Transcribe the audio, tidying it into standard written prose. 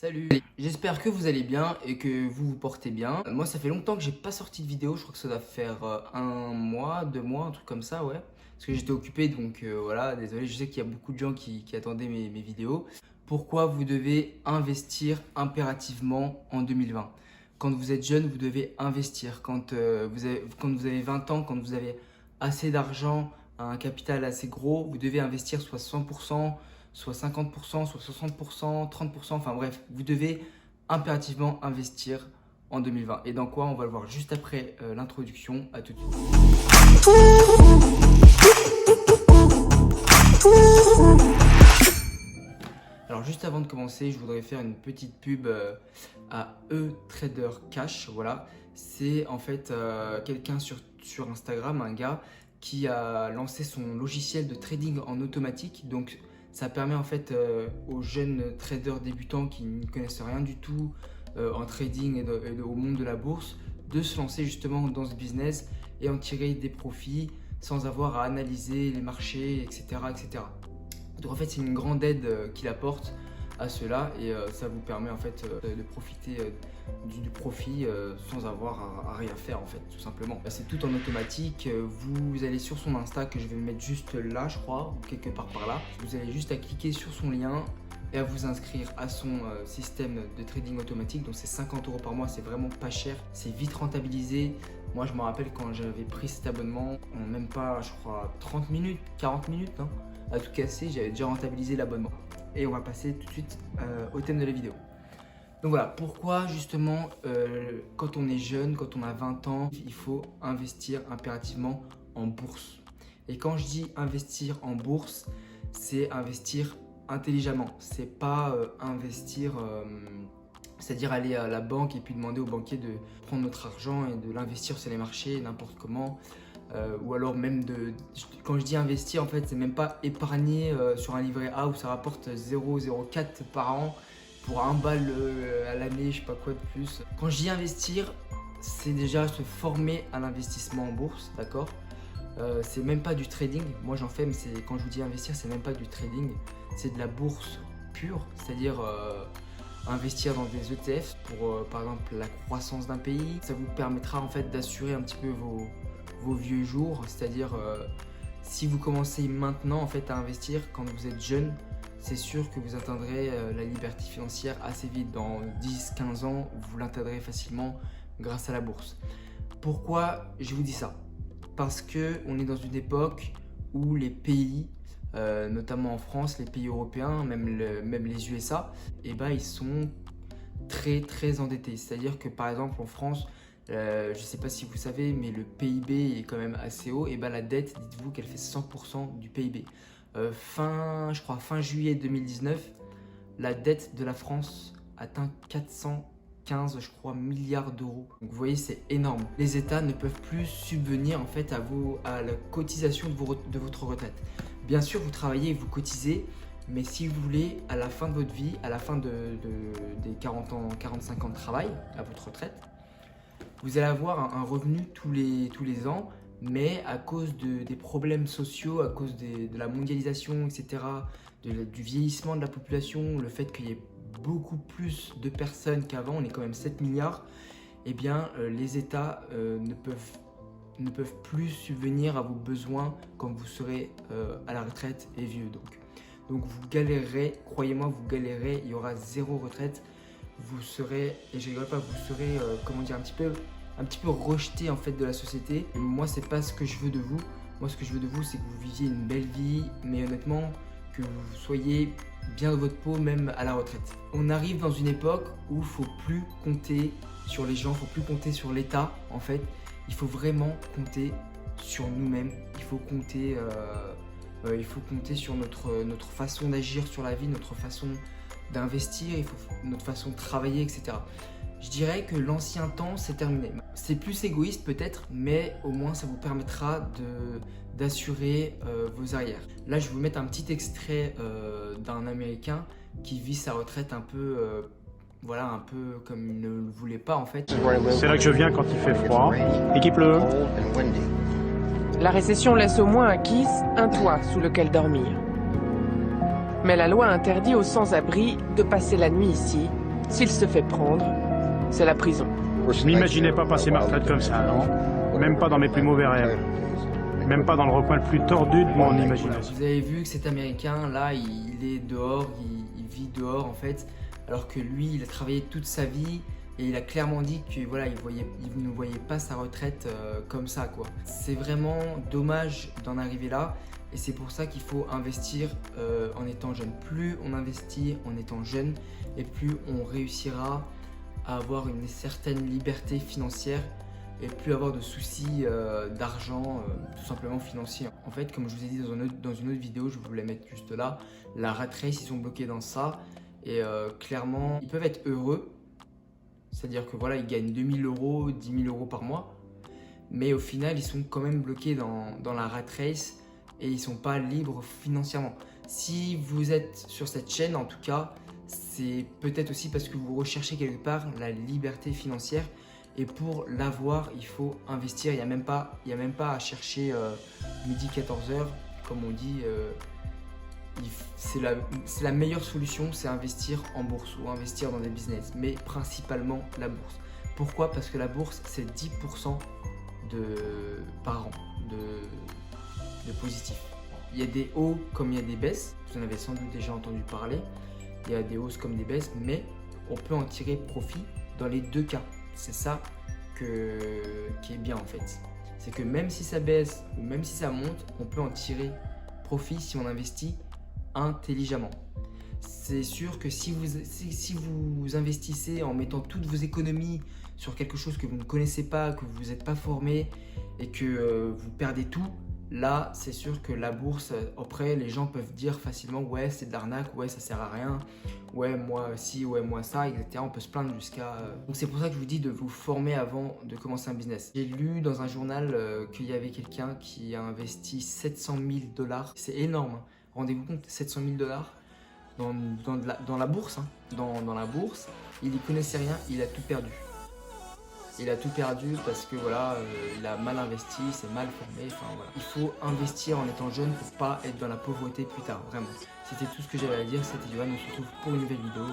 Salut, j'espère que vous allez bien et que vous vous portez bien. Moi, ça fait longtemps que j'ai pas sorti de vidéo, je crois que ça doit faire un mois, 2 mois, un truc comme ça, ouais. Parce que j'étais occupé, donc voilà, désolé, je sais qu'il y a beaucoup de gens qui attendaient mes vidéos. Pourquoi vous devez investir impérativement en 2020? Quand vous êtes jeune, vous devez investir. Quand vous avez 20 ans, quand vous avez assez d'argent, un capital assez gros, vous devez investir soit 100%, soit 50%, soit 60%, 30%, enfin bref, vous devez impérativement investir en 2020. Et dans quoi? On va le voir juste après l'introduction. À tout de suite. Alors juste avant de commencer, je voudrais faire une petite pub à E-Trader Cash. Voilà, c'est en fait quelqu'un sur Instagram, un gars qui a lancé son logiciel de trading en automatique. Donc ça permet en fait aux jeunes traders débutants qui ne connaissent rien du tout en trading et au monde de la bourse de se lancer justement dans ce business et en tirer des profits sans avoir à analyser les marchés, etc. etc. Donc en fait c'est une grande aide qu'il apporte à cela et ça vous permet en fait de profiter du profit sans avoir à rien faire en fait, tout simplement. C'est tout en automatique. Vous allez sur son Insta que je vais mettre juste là, je crois, ou quelque part par là. Vous avez juste à cliquer sur son lien et à vous inscrire à son système de trading automatique. Donc c'est 50 € par mois, c'est vraiment pas cher, c'est vite rentabilisé. Moi je me rappelle quand j'avais pris cet abonnement, en même pas je crois 30 minutes, 40 minutes hein, à tout casser, j'avais déjà rentabilisé l'abonnement. Et on va passer tout de suite au thème de la vidéo. Donc voilà, pourquoi justement quand on est jeune, quand on a 20 ans, il faut investir impérativement en bourse. Et quand je dis investir en bourse, c'est investir intelligemment. C'est pas investir, c'est-à-dire aller à la banque et puis demander au banquier de prendre notre argent et de l'investir sur les marchés n'importe comment. Ou alors même quand je dis investir en fait c'est même pas épargner sur un livret A où ça rapporte 0,04 par an pour 1 balle à l'année, je sais pas quoi de plus. Quand je dis investir, c'est déjà se former à l'investissement en bourse, d'accord? C'est même pas du trading, moi j'en fais, mais quand je vous dis investir, c'est même pas du trading, c'est de la bourse pure, c'est-à-dire investir dans des ETF pour par exemple la croissance d'un pays. Ça vous permettra en fait d'assurer un petit peu vos vieux jours, c'est-à-dire si vous commencez maintenant en fait à investir quand vous êtes jeune, c'est sûr que vous atteindrez la liberté financière assez vite. Dans 10-15 ans, vous l'atteindrez facilement grâce à la bourse. Pourquoi je vous dis ça? Parce qu'on est dans une époque où les pays, notamment en France, les pays européens, même les USA, eh ben, ils sont très très endettés. C'est-à-dire que par exemple en France, je ne sais pas si vous savez, mais le PIB est quand même assez haut. Et ben la dette, dites-vous qu'elle fait 100% du PIB. Je crois fin juillet 2019, la dette de la France atteint 415, je crois, milliards d'euros. Donc vous voyez, c'est énorme. Les États ne peuvent plus subvenir en fait à la cotisation de votre retraite. Bien sûr, vous travaillez et vous cotisez, mais si vous voulez, à la fin de votre vie, à la fin des 40 ans, 45 ans de travail, à votre retraite, vous allez avoir un revenu tous les ans, mais à cause des problèmes sociaux, à cause de la mondialisation, etc., du vieillissement de la population, le fait qu'il y ait beaucoup plus de personnes qu'avant, on est quand même 7 milliards, eh bien les États ne peuvent plus subvenir à vos besoins quand vous serez à la retraite et vieux. Donc vous galérerez, croyez-moi, vous galérerez, il y aura zéro retraite. Vous serez, et je rigole pas, vous serez, comment dire, un petit peu rejeté en fait de la société. Et moi, c'est pas ce que je veux de vous. Moi, ce que je veux de vous, c'est que vous viviez une belle vie, mais honnêtement, que vous soyez bien dans votre peau, même à la retraite. On arrive dans une époque où il faut plus compter sur les gens, il faut plus compter sur l'État. En fait, il faut vraiment compter sur nous-mêmes. Il faut compter sur notre façon d'agir sur la vie, notre façon d'investir, notre façon de travailler, etc. Je dirais que l'ancien temps, c'est terminé. C'est plus égoïste peut-être, mais au moins ça vous permettra d'assurer vos arrières. Là, je vais vous mettre un petit extrait d'un Américain qui vit sa retraite un peu comme il ne le voulait pas en fait. C'est là que je viens quand il fait froid et qu'il pleut. La récession laisse au moins à Keith un toit sous lequel dormir. Mais la loi interdit aux sans-abri de passer la nuit ici S'il se fait prendre, c'est la prison. Je m'imaginais pas passer ma retraite comme ça, non? Même pas dans mes plus mauvais rêves. Même pas dans le recoin le plus tordu de mon imagination. Vous avez vu que cet Américain, là, il est dehors, il vit dehors en fait, alors que lui, il a travaillé toute sa vie et il a clairement dit que voilà, il ne voyait pas sa retraite comme ça, quoi. C'est vraiment dommage d'en arriver là et c'est pour ça qu'il faut investir en étant jeune. Plus on investit en étant jeune et plus on réussira à avoir une certaine liberté financière et plus avoir de soucis d'argent, tout simplement financier. En fait, comme je vous ai dit dans une autre vidéo, je vais vous la mettre juste là, la rat race, ils sont bloqués dans ça et clairement, ils peuvent être heureux, c'est-à-dire que voilà, ils gagnent 2000 euros, 10 000 euros par mois, mais au final, ils sont quand même bloqués dans la rat race et ils ne sont pas libres financièrement. Si vous êtes sur cette chaîne, en tout cas, c'est peut-être aussi parce que vous recherchez quelque part la liberté financière. Et pour l'avoir, il faut investir. Il n'y a même pas à chercher midi 14h, comme on dit. C'est la meilleure solution, c'est investir en bourse ou investir dans des business, mais principalement la bourse. Pourquoi? Parce que la bourse, c'est 10% par an de positif. Il y a des hauts comme il y a des baisses. Vous en avez sans doute déjà entendu parler. Il y a des hausses comme des baisses, mais on peut en tirer profit dans les deux cas. C'est ça qui est bien en fait. C'est que même si ça baisse ou même si ça monte, on peut en tirer profit si on investit intelligemment. C'est sûr que si vous investissez en mettant toutes vos économies sur quelque chose que vous ne connaissez pas, que vous n'êtes pas formé et que vous perdez tout, là c'est sûr que la bourse, après les gens peuvent dire facilement ouais c'est de l'arnaque, ouais ça sert à rien, ouais moi si, ouais moi ça, etc. On peut se plaindre jusqu'à... Donc c'est pour ça que je vous dis de vous former avant de commencer un business. J'ai lu dans un journal qu'il y avait quelqu'un qui a investi 700 000 $. C'est énorme, hein. Rendez-vous compte, 700 000 $ dans la bourse, hein. Dans la bourse, il n'y connaissait rien, il a tout perdu. Il a tout perdu parce que voilà, il a mal investi, c'est mal formé, enfin voilà. Il faut investir en étant jeune pour pas être dans la pauvreté plus tard, vraiment. C'était tout ce que j'avais à dire, c'était Johan, on se retrouve pour une nouvelle vidéo.